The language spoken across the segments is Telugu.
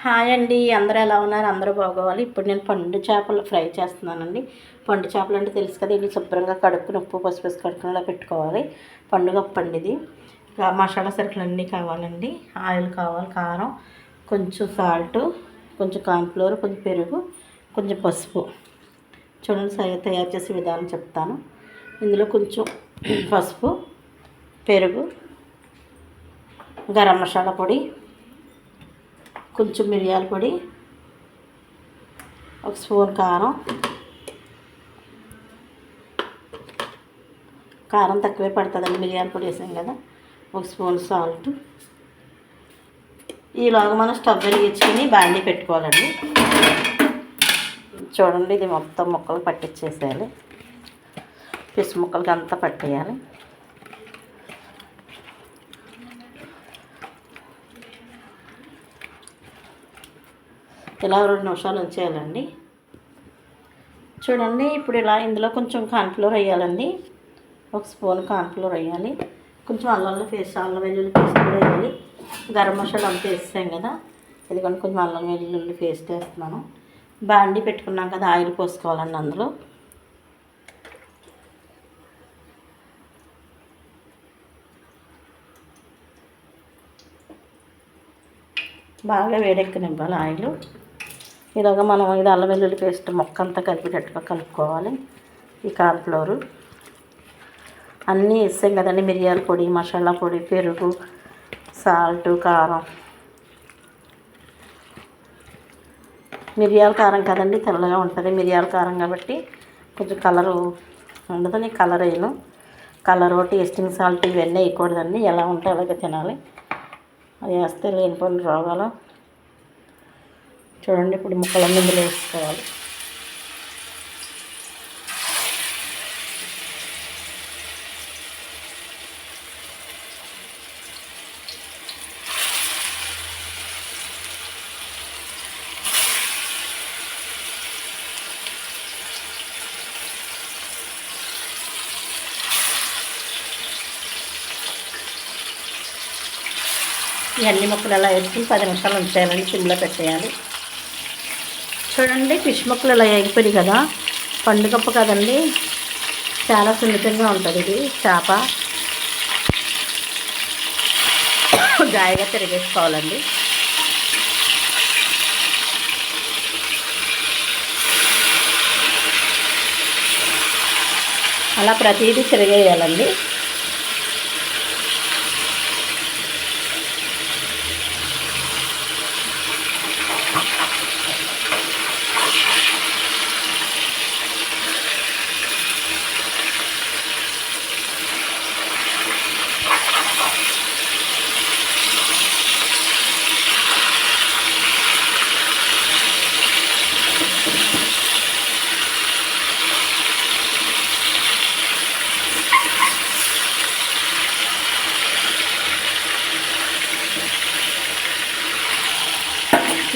హాయ్ అండి, అందరూ ఎలా ఉన్నారు? అందరూ బాగోవాలి. ఇప్పుడు నేను పండు చేపలు ఫ్రై చేస్తున్నానండి. పండు చేపలు అంటే తెలుసు కదా, ఇది శుభ్రంగా కడుక్కుని ఉప్పు పసుపు వేసి కడుక్కునేలా పెట్టుకోవాలి. పండుగ పండు ఇది. మసాలా సరుకులు అన్నీ కావాలండి. ఆయిల్ కావాలి, కారం, కొంచెం సాల్ట్, కొంచెం కార్న్ఫ్లోర్, కొంచెం పెరుగు, కొంచెం పసుపు. చూడండి తయారు చేసే విధానం చెప్తాను. ఇందులో కొంచెం పసుపు, పెరుగు, గరం మసాలా పొడి, కొంచెం మిరియాల పొడి, ఒక స్పూన్ కారం తక్కువే పడుతుందండి, మిరియాల పొడి వేసాం కదా. ఒక స్పూన్ సాల్ట్. ఈలోగా మనం స్టవ్ వెలిగించుకొని బాండీ పెట్టుకోవాలండి. చూడండి, ఇది మొత్తం ముక్కలు పట్టించేసేయాలి. పిసి ముక్కలకి అంతా పట్టేయాలి. ఇలా 2 నిమిషాలు ఉంచేయాలండి. చూడండి, ఇప్పుడు ఇలా ఇందులో కొంచెం కార్న్ఫ్లోర్ వేయాలండి. ఒక స్పూన్ కార్న్ఫ్లోర్ వేయాలి. కొంచెం అల్లం వెల్లుల్లి పేస్ట్ కూడా వేయాలి. గరం మసాలా అంతా వేస్తాం కదా, ఎందుకంటే కొంచెం అల్లం వెల్లుల్లి పేస్ట్ వేస్తున్నాను. బాండీ పెట్టుకున్నాం కదా, ఆయిల్ పోసుకోవాలండి. అందులో బాగా వేడెక్కనివ్వాలి ఆయిల్. ఇలాగ మనం ఇది అల్లం వెల్లుల్లి పేస్ట్ మొక్క అంతా కలిపేటట్టుగా కలుపుకోవాలి. ఈ కార్న్ఫ్లోరు అన్నీ వేస్తాం కదండి, మిరియాల పొడి, మసాలా పొడి, పెరుగు, సాల్ట్, కారం. మిరియాల కారం కదండి, తెల్లగా ఉంటుంది మిరియాల కారం కాబట్టి కొంచెం కలరు ఉండదని కలర్ వేయను. కలరు, టేస్టింగ్ సాల్ట్ ఇవన్నీ వేయకూడదండి, ఎలా ఉంటే అలాగే తినాలి. అది వేస్తే లేనిపోయిన రోగాలు. చూడండి, ఇప్పుడు ముక్కలన్నీ ఇందులో వేసుకోవాలి. ఈ అన్ని ముక్కలు ఎలా వేసుకుని 10 నిమిషాలు ఉంచేయాలండి, సిమ్లో పెట్టేయాలి. చూడండి, ఫిష్ ముక్కలు ఇలా ఎగిపోయి కదా, పండుగప్ప కదండి, చాలా సున్నితంగా ఉంటుంది ఇది చేప. జాయిగా తిరిగేసుకోవాలండి. అలా ప్రతిదీ తిరిగేయాలండి.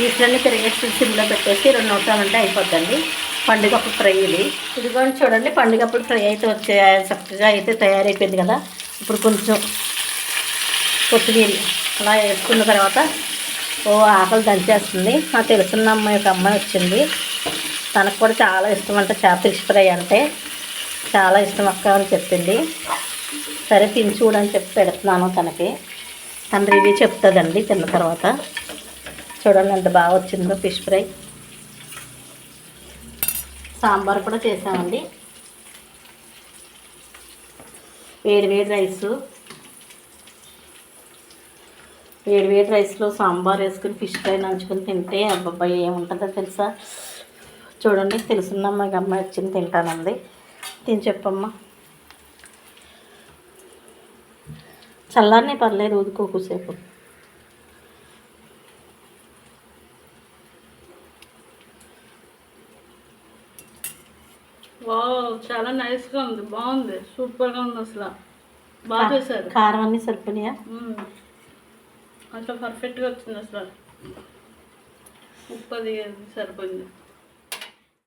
పీసులన్నీ తిరిగేసి సిమ్లో పెట్టేసి 2 నిమిషాలు అంటే అయిపోద్దండి పండుగప్పుడు ఫ్రై. ఇదిగోండి చూడండి, పండుగప్పుడు ఫ్రై అయితే చక్కగా అయితే తయారైపోయింది కదా. ఇప్పుడు కొంచెం కొత్తిమీర అలా వేసుకున్న తర్వాత ఆకలి దంచేస్తుంది. నాకు తెలుసున్న అమ్మాయి, ఒక అమ్మాయి వచ్చింది, తనకు కూడా చాలా ఇష్టం అంటే ఫిష్ ఫ్రై అంటే చాలా ఇష్టం అక్క అని చెప్పింది. సరే తిని చూడని చెప్పి పెడుతున్నాను తనకి. తన రివ్యూ చెప్తుందండి తిన్న తర్వాత. చూడండి ఎంత బాగా వచ్చిందో ఫిష్ ఫ్రై. సాంబార్ కూడా చేసామండి. వేడి రైస్లో సాంబార్ వేసుకుని ఫిష్ ఫ్రై నంచుకొని తింటే అబ్బాయి ఏముంటుందో తెలుసా. చూడండి, తెలుసున్నమ్మా అమ్మాయి వచ్చింది తింటానంది. తిని చెప్పమ్మా. చల్లారనే పర్లేదు, ఊదుకోసేపు. చాలా నైస్గా ఉంది, బాగుంది, సూపర్గా ఉంది. అసలు బాగా చేశారు. కారం అన్నీ సరిపోయినాయా? అసలు పర్ఫెక్ట్గా వచ్చింది. అసలు ఉప్పు అది సరిపోయింది.